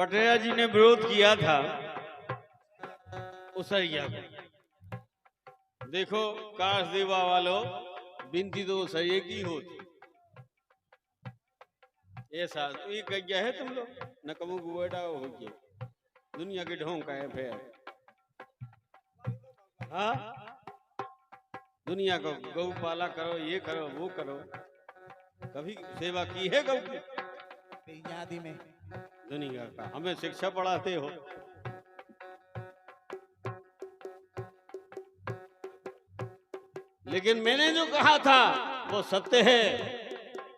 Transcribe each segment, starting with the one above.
पटेरा जी ने विरोध किया था उसरिया को। देखो काश देवा वालों बिनती तो उसरिये की होती। ऐसा तो ये कह गया है तुम लोग नकमू गुएडा हो गया दुनिया के ढोंग का है फिर। हाँ दुनिया को गौ पाला करो ये करो वो करो। कभी सेवा की है गौ की यादी में दुनिया का हमें शिक्षा पढ़ाते हो। लेकिन मैंने जो कहा था वो सत्य है।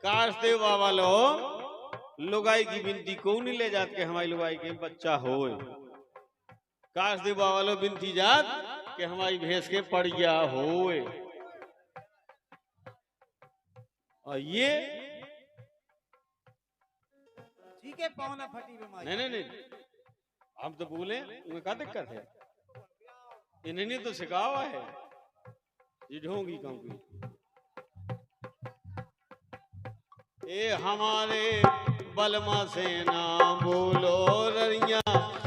काश देवा वालों लुगाई की बिनती को नहीं ले जात के हमारी लुगाई के बच्चा हो। काश देवा वालों बिनती जात के हमारी भैंस के पड़ गया हो। और ये ठीक है पौना फटी बीमारी। नहीं हम तो बोले उन्हें क्या दिक्कत है। इन्हें तो सिखावा है ये ढोंगी काम की। ए हमारे बलमा से ना बोलो ररिया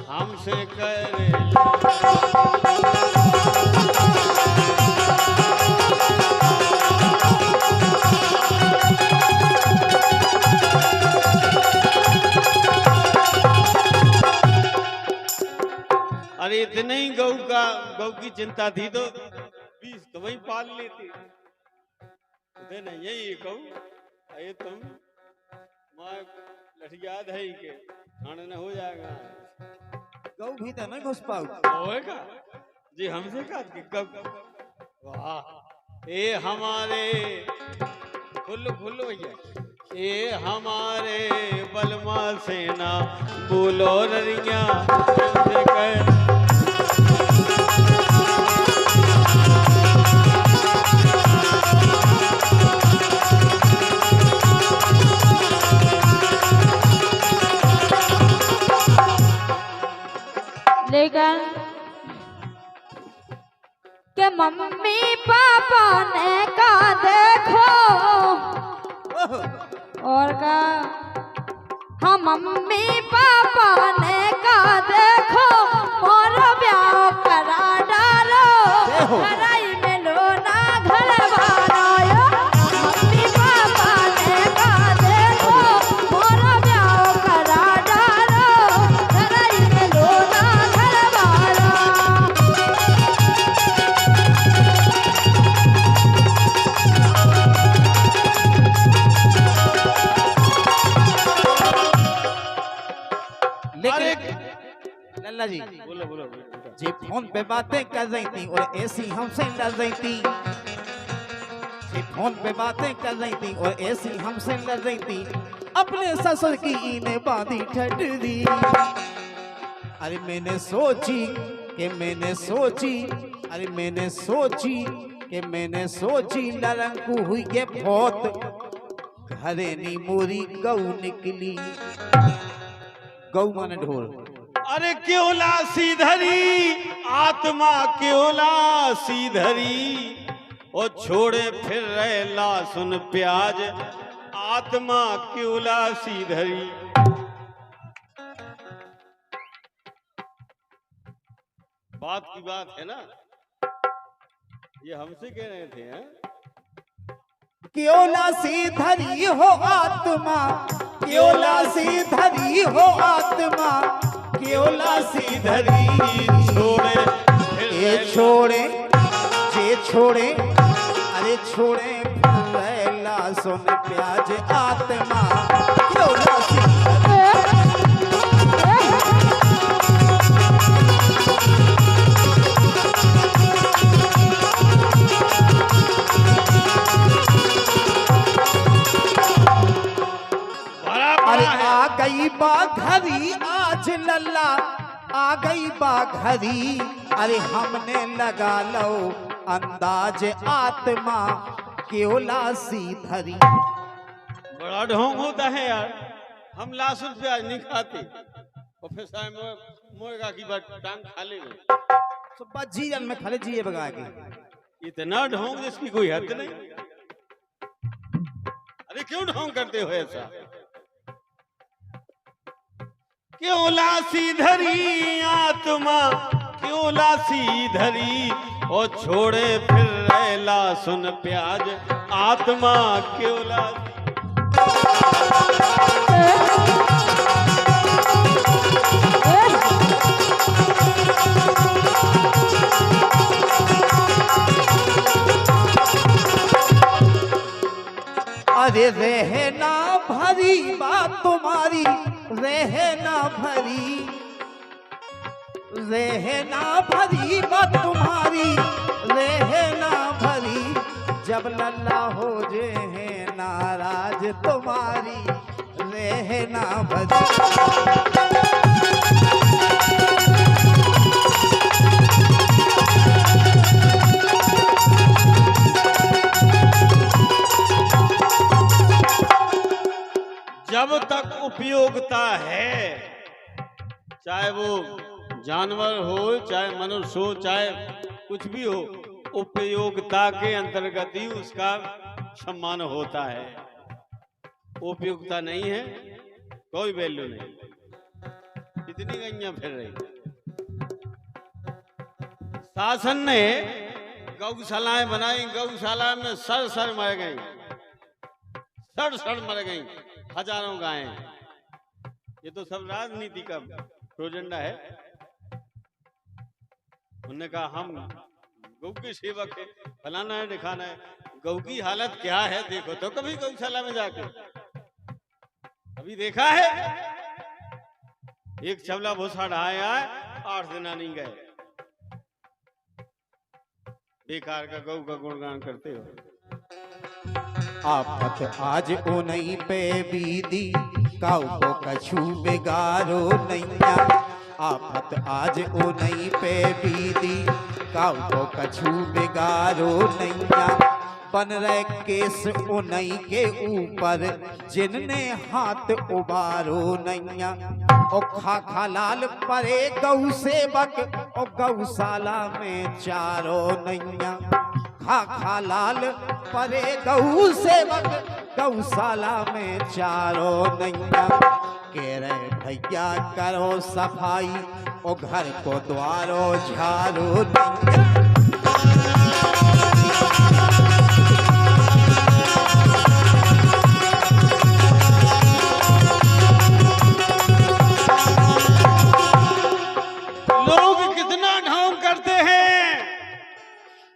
हमसे करे। अरे इतने ही गौ की चिंता थी तो 20 तो वही पाल लेते। नहीं यही कहूँ ये तुम माँ लठियाद है ही के खाने न हो जाएगा। गौ भी तो नहीं घुस पाऊ होएगा जी हमसे कहा वाह। ए हमारे फुल्लू भैया ए हमारे बलमा सेना बोलो ररिया हमसे कह। लेकिन के मम्मी पापा ने का देखो और का हाँ मम्मी पापा ने का देखो मोर ब्याह करा डालो कराई में लो ना घर वालो। मम्मी पापा ने का देखो मोर ब्याह करा डालो कराई में लो ना घर वालो। लल्ला जी बोलो जी फोन पे बातें कर रही थी और ऐसी हमसे लड़ रही थी। जी फोन पे बातें कर रही थी और ऐसी हमसे लड़ रही थी। अपने ससुर की इन्हें बांधी ठटरी। अरे मैंने सोची लड़ंकू हुई के बहुत घरे नी मोरी गौ निकली। गौ माने ढोल। अरे क्यों लासी धरी आत्मा क्यों लासी धरी और छोड़े फिर रहे लासुन प्याज आत्मा क्यों लासी धरी। बात की बात है ना ये हमसे कह रहे थे हैं? क्यों लासी धरी हो आत्मा क्यों लासी धरी हो आत्मा क्यों लासी धरी। छोड़े अरे छोड़े लासुन प्याज आत्मा क्यों लासी गई बाघरी आज लल्ला आ गई बाघरी। अरे हमने लगा लो अंदाज आत्मा क्यों लासी धरी। बड़ा ढोंग होता है यार। हम लासुन प्याज नहीं खाते और फिर साहब मुर्गा की बात टांग खा लेंगे। सुबह जीवन में खड़े जिए बगा के इतना ढोंग जिसकी कोई हद नहीं। अरे क्यों ढोंग करते हो ऐसा। क्यों लासी धरी आत्मा, क्यों लासी धरी, और छोड़े फिर रेला सुन प्याज आत्मा क्यों लासी। अरे रहना भरी बात तुम्हारी, रहना भरी, रहना भरी बात तुम्हारी, रहना भरी, जब लल्ला हो जे है नाराज तुम्हारी, रहना भरी। जब तक उपयोगिता है, चाहे वो जानवर हो, चाहे मनुष्य हो, चाहे कुछ भी हो, उपयोगिता के अंतर्गत ही उसका सम्मान होता है। उपयोगिता नहीं है, कोई वैल्यू नहीं। कितनी गैया फिर रही। शासन ने गौशालाएं बनाई, गौशाला में सड़ सड़ मर गई, सड़ सड़ मर गई हजारों गायें। ये तो सब राजनीति का प्रोजेंडा है। उन्होंने कहा हम गौ के सेवक है, फलाना है, दिखाना है। गौ की हालत क्या है देखो तो कभी गौशाला में जाके अभी देखा है? एक छबला भूसा ढाया है, 8 दिन नहीं गए। बेकार का गौ का गुणगान करते हो। आफत आज ओ नहीं पे बीदी, काऊ को कछु बिगारो नैया। आफत आज ओ नहीं पे बीदी, काऊ को कछु बिगारो नैया। बन रहे केस ओ नहीं के ऊपर, जिनने हाथ उबारो नैया। ओ खा लाल परे गौ सेवक, ओ गौशाला में चारो नैया। खा लाल परे गौ सेवक, गौशाला में चारो नैया। कह रहे भैया करो सफाई, ओ घर को द्वारो झाड़ो नैया। लोग कितना ढोंग करते हैं।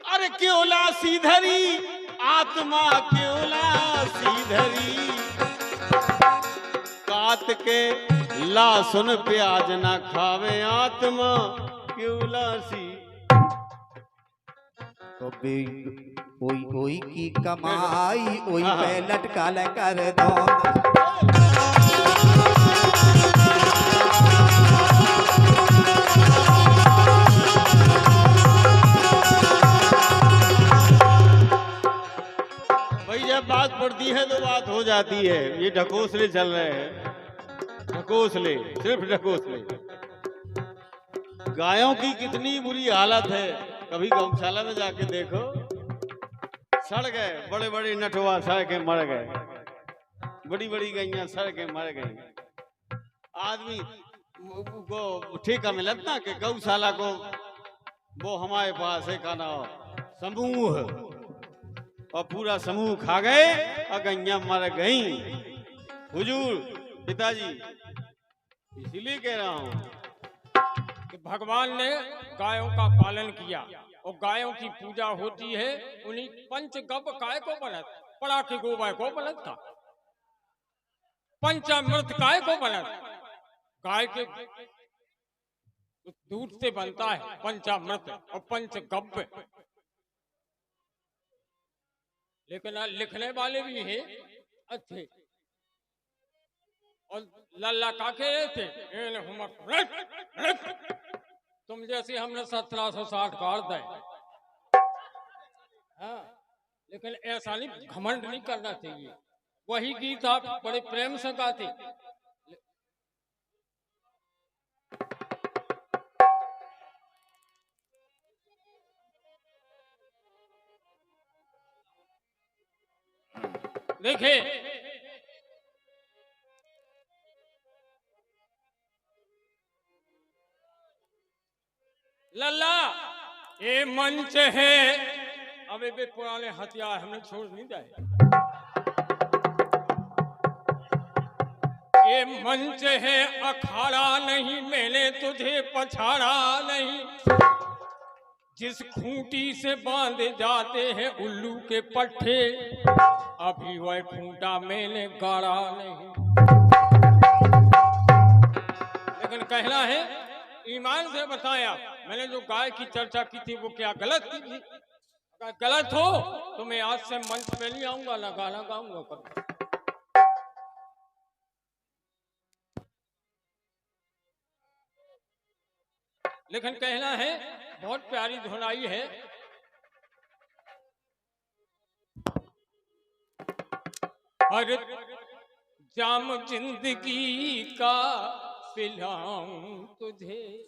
अरे क्यों लासी धरी आत्मा, क्यों लासी धरी, काट के लासुन प्याज ना खावे आत्मा क्यों लासी। तो ओई ओई की कमाई, ओई पे लटका ले कर दो। जब बात पड़ती है तो बात हो जाती है। ये ढकोसले चल रहे हैं, ढकोसले, सिर्फ ढकोसले। गायों की कितनी बुरी हालत है, कभी गौशाला में जाके देखो। सड़ गए, बड़े बड़े नटवा सड़ के मर गए, बड़ी बड़ी गैया सड़ के मर गई। आदमी को ठेका मिलत ना कि गौशाला को वो हमारे पास है का ना समूह, और पूरा समूह खा गए और गैया मर गई। हुजूर पिताजी, इसीलिए कह रहा हूं कि भगवान ने गायों का पालन किया और गायों की पूजा होती है। उन्हीं पंचगव्य काय को बनत, पड़ा के गोबाय को बनत था। पंचामृत काय को बनत, गाय के दूध से बनता है पंचामृत और पंचगव्य। लेकिन लिखने वाले भी हैं अच्छे, और लल्ला काके थे तुम जैसे हमने 1760 काट दे। हाँ, लेकिन ऐसा नहीं, घमंड नहीं करना चाहिए। वही गीत आप बड़े प्रेम से गाते। देखिए, लल्ला ये मंच है, अब ये पुराने हथियार हमने छोड़ नहीं जाए। ये मंच है अखाड़ा नहीं, मैंने तुझे पछाड़ा नहीं। जिस खूंटी से बांधे जाते हैं उल्लू के पट्टे, अभी वह खूंटा मैंने गाड़ा नहीं। लेकिन कहना है ईमान से बताया, मैंने जो गाय की चर्चा की थी वो क्या गलत की थी? अगर गलत हो तो मैं आज से मंच पे नहीं आऊंगा, ना गाना गाऊंगा कभी। लेकिन कहना है बहुत प्यारी धुनाई है। हर जाम जिंदगी का पिलाऊं तुझे,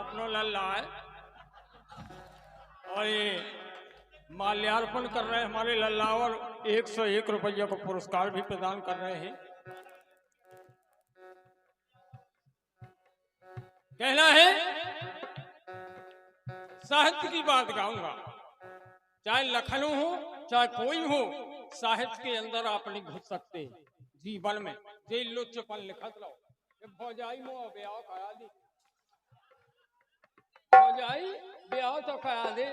अपनो लल्ला है और ये माल्यार्पण कर रहे हैं हमारे लल्ला, और 101 रुपया को पुरस्कार भी प्रदान कर रहे हैं। कहना है साहित्य की बात गाऊंगा, चाहे लखनऊ हो चाहे कोई हो, साहित्य के अंदर आप नहीं घुस सकते। जीवन में जे लुच्चपन लिखत रहो, भौजाई मोह ब्याह करा दी, भौजाई ब्याह तो करा दे।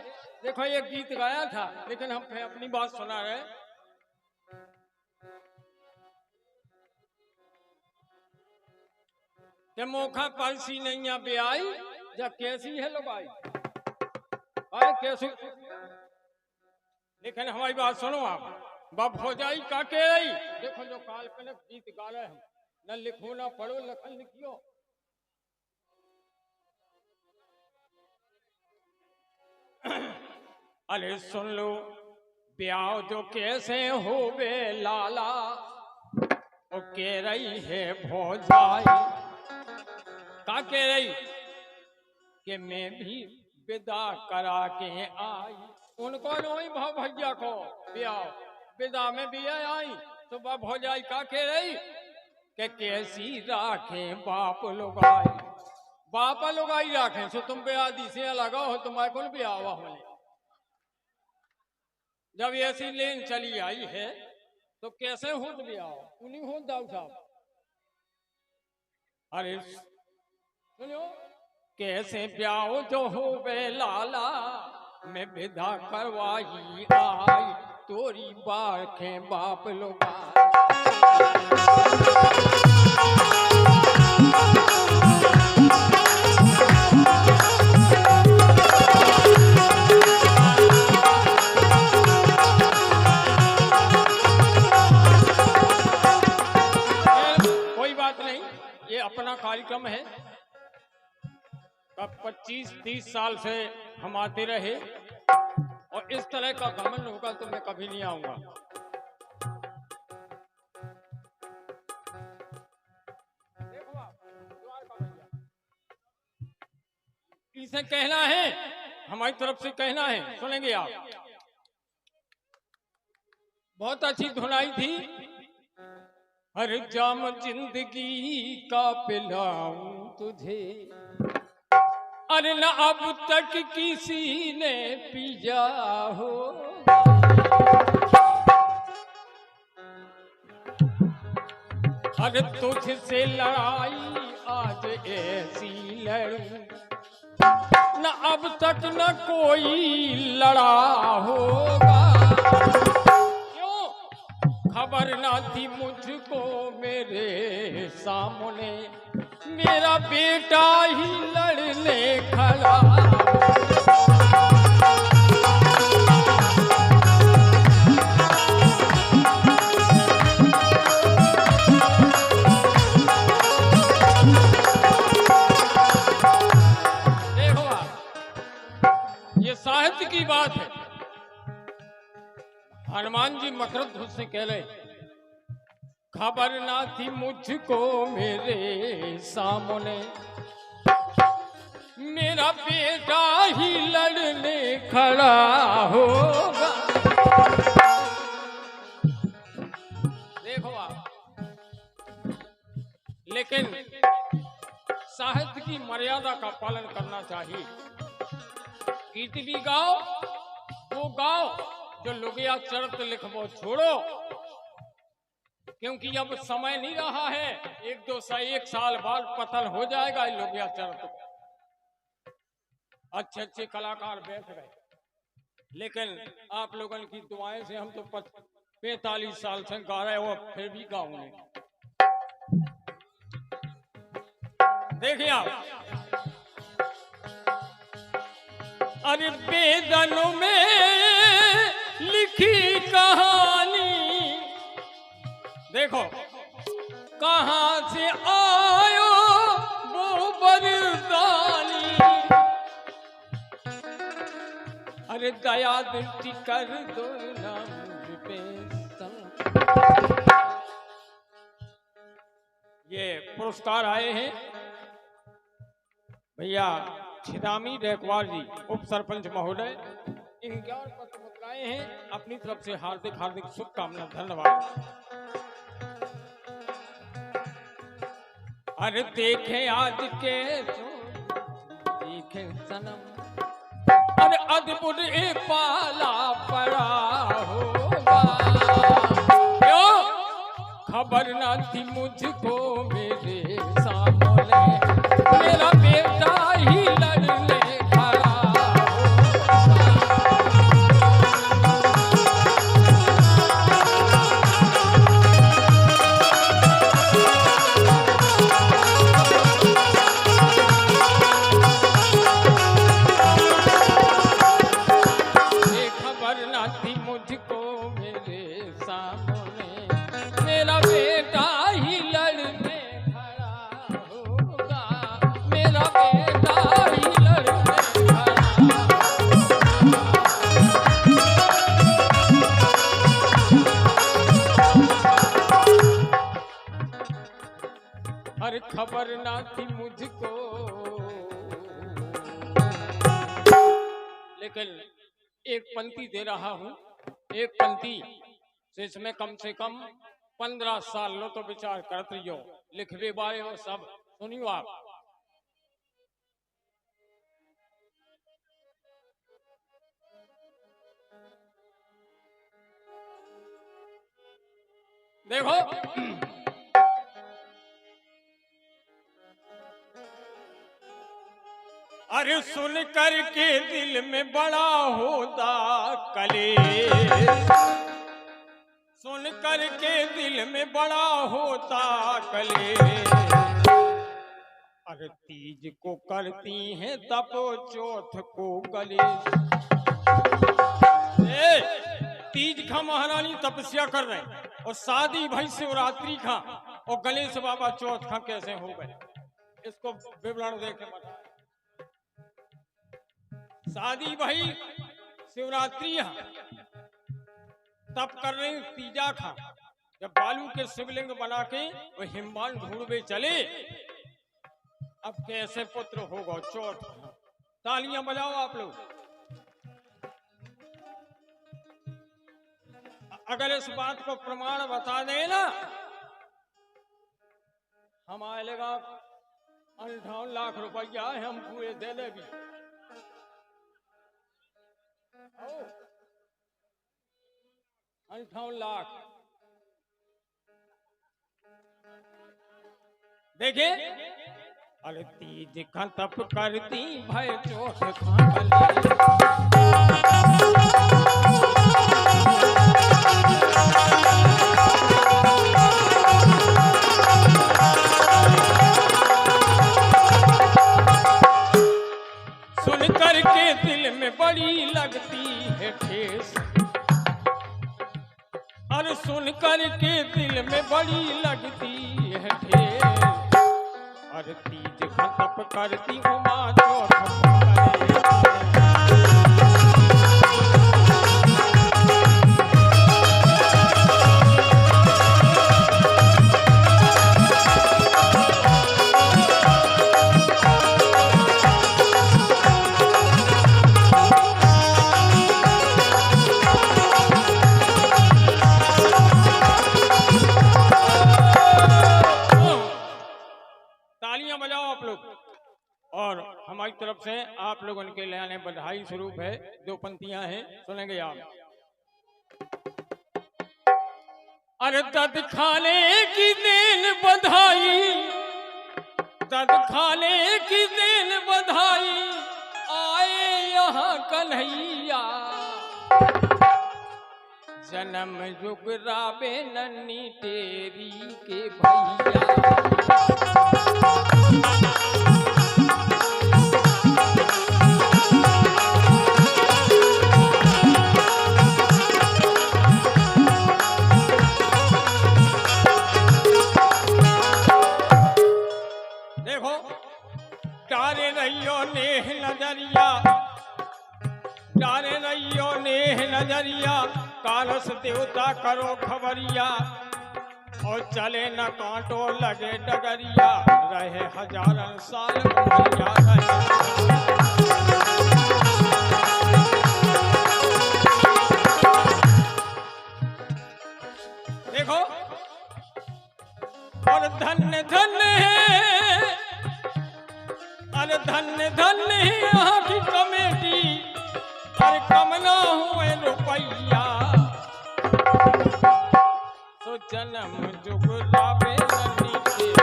देखो ये गीत गाया था, लेकिन हम अपनी बात सुना रहे। कि मोखा पालसी नैया ब्याई, या कैसी है लुगाई, अरे कैसी। लेकिन हमारी बात सुनो आप, बाप भौजाई का कह रही। देखो जो काल्पनिक गीत गा रहे हम, न लिखो ना पढ़ो, लखन लिखियो। अरे सुन लो ब्याह जो कैसे हो बे लाला, वो कह रही है भौजाई। का कह रही कि मैं भी विदा करा के आई। उनको नहीं भाव भैया को ब्याह विदा में भी आई, तो बाप भौजाई का कह रही कि कैसी राखे बाप लुगाई। बाप लुगाई राखे सो तुम ब्याह दी से लगा हो, तुम्हारे को ब्याह हुआ होने। जब ऐसी लेन चली आई है तो कैसे हो ब्याह, उन्हीं हो दाऊ साहब। अरे सुनो कैसे ब्याह जो हो बे लाला, मैं विदा करवाई आई, तोरी बाखे बाप लुगाई। अपना कार्यक्रम है, अब 25-30 साल से हम आते रहे, और इस तरह का घमंड होगा तो मैं कभी नहीं आऊंगा। देखो आप, इसे कहना है, हमारी तरफ से कहना है, सुनेंगे आप। बहुत अच्छी धुनाई थी। हर जाम जिंदगी का पिलाऊं तुझे, अरे न अब तक किसी ने पिया हो। अरे तुझसे लड़ाई आज ऐसी लड़ूं, न अब तक न कोई लड़ा होगा। खबर ना थी मुझको मेरे सामने, मेरा बेटा ही लड़ने खड़ा। देखो आप, ये साहित्य की बात है। हनुमान जी मकरंद ध्वज से कह रहे, खबर ना थी मुझको मेरे सामने, मेरा बेटा ही लड़ने खड़ा होगा। देखो आप, लेकिन साहित्य की मर्यादा का पालन करना चाहिए। गीत भी गाओ, वो गाओ जो लुगिया चरित्र लिखो छोड़ो, क्योंकि अब समय नहीं रहा है। एक साल बाद पतन हो जाएगा लुगिया चरित्र। अच्छे अच्छे कलाकार बैठ गए, लेकिन आप लोगों की दुआएं से हम तो 45 साल से गा रहे हो, फिर भी गाऊंगे। देखिए आप, अरे वेदनों में लिखी कहानी, देखो कहां से आयो वो बरदानी, अरे दया दृष्टि कर दो ना मुझ पे। ये पुरस्कार आए हैं भैया छिदामी रेकवार जी, उप सरपंच महोदय, 11 पत्र मुद्राए हैं। अपनी तरफ से हार्दिक हार्दिक शुभकामना, धन्यवाद। अरे देखे आज के देखे सनम, अरे अद्भुत ए पाला पड़ा होगा, क्यों खबर ना थी मुझको मेरे सामने, मेरा बेटा ही लड़ने खड़ा ये खबर ना थी मुझको मेरे सामने, मेरा बेटा ही लड़ने खड़ा होगा, मेरा बेटा ही लड़ने खड़ा। अरे खबर ना थी मुझको, लेकिन एक पंक्ति दे रहा हूं, एक पंक्ति से इसमें कम से कम 15 साल लो तो विचार करत रहियो, लिखवे बारे हो सब सुनियो आप। देखो अरे सुन करके दिल में बड़ा होता कलेश, सुन करके दिल में बड़ा होता कलेश, अरे तीज को करती हैं तपो चौथ को गलेश। तीज का महारानी तपस्या कर रहे हैं, और शादी भाई शिवरात्रि का, और गणेश बाबा चौथ का कैसे हो गए, इसको विवरण देके बता। शादी भाई शिवरात्रि तप कर रहे तीजा खा, जब बालू के शिवलिंग बना के वो हिमवान ढूंढवे चले, अब कैसे पुत्र होगा चौथ। तालियां बजाओ आप लोग। अगर इस बात को प्रमाण बता देना, हम आएगा 58 लाख रुपया हम पूरे दे देगी। 58 लाख। देखे, अरे तीज का तप करती भाई चौथ खा सुन करके दिल में बड़ी लगती है ठेस, अरे सुन करके दिल में बड़ी लगती है ठेस, अरे तीज का तप करती उमा चौथ तरफ से आप लोग उनके लिए बधाई स्वरूप है। 2 पंक्तियां हैं, सुनेंगे आप। अरे दर्द खाने की देन बधाई, दर्द खाने की देन बधाई, आए यहाँ कन्हैया, जन्म जुगराबे नन्ही तेरी के भैया। देखो डारे रहियो नेह नजरिया, डारे रहियो नेह नजरिया, कालस देवता करो खबरिया, और चले न कांटो लगे डगरिया, रहे हजारन साल उमरिया रहे। देखो और धन्य धन्य है, अरे धन्य धन्य है यहाँ की कमेटी, अरे कम ना हुए रुपैया, तो जन्म जुगराबे नन्ही तेरी।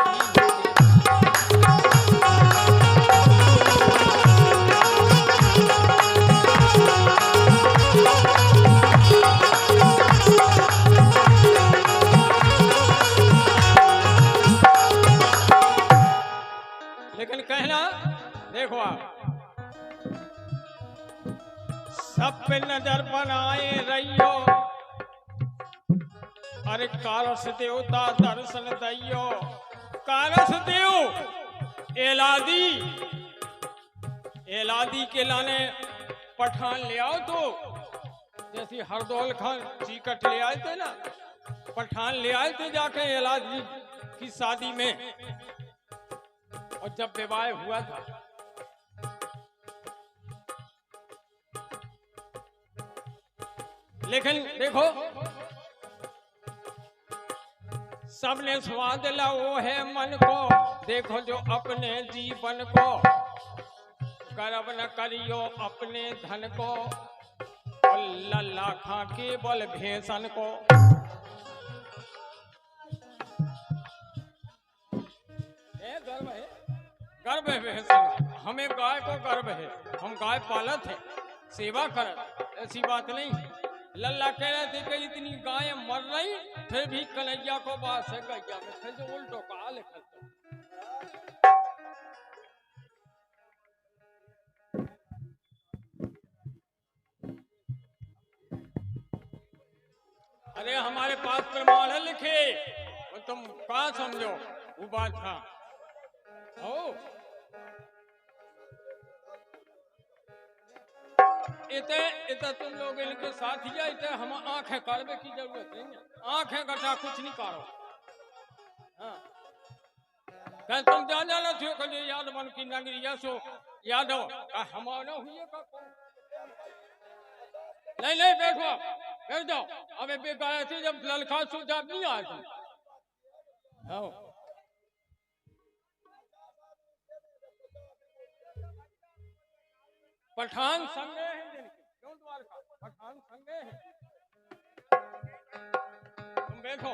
लेकिन कहना देखो आप, सब पे नजर बनाए रहियो, अरे कारस देवता दर्शन दैयो, कारस देव एलादी, एलादी के लाने पठान ले आओ, तो जैसे हरदौल खान चिकट ले आए थे ना, पठान ले आए थे जाके एलादी की शादी में, और जब विवाह हुआ था लेकिन देखो सबने स्वाद ला वो है मन को, देखो जो अपने जीवन को, गर्व न करियो अपने धन को, और लल्ला खा केवल भेषण को। गर्व है, गर्व है भेषण, हमें गाय को गर्व है, हम गाय पालत है, सेवा करत, ऐसी बात नहीं। लल्ला कह रहे थे कि इतनी गायें मर रही, फिर भी कन्हैया को बात है गैया में, फिर जो उल्टो कहा लिखल तो। अरे हमारे पास प्रमाण है लिखे, और तुम कहा समझो वो बात था। ओ इते इते तुम लोग इनके साथ ही इते हम आंखें काढ़ने की जरूरत नहीं है, आंखें गटा कुछ नहीं काढ़ो। हाँ कहीं तुम जाना थो कहीं याद मन की नगरिया सो याद हो हमारा हुई का नहीं नहीं बैठो बैठ जाओ। अबे बेकार थी जब ललखा सोचा नहीं आए थे। हाँ पठान संगे हैं जिनके, क्यों द्वारका पठान संगे हैं। तुम बैठो।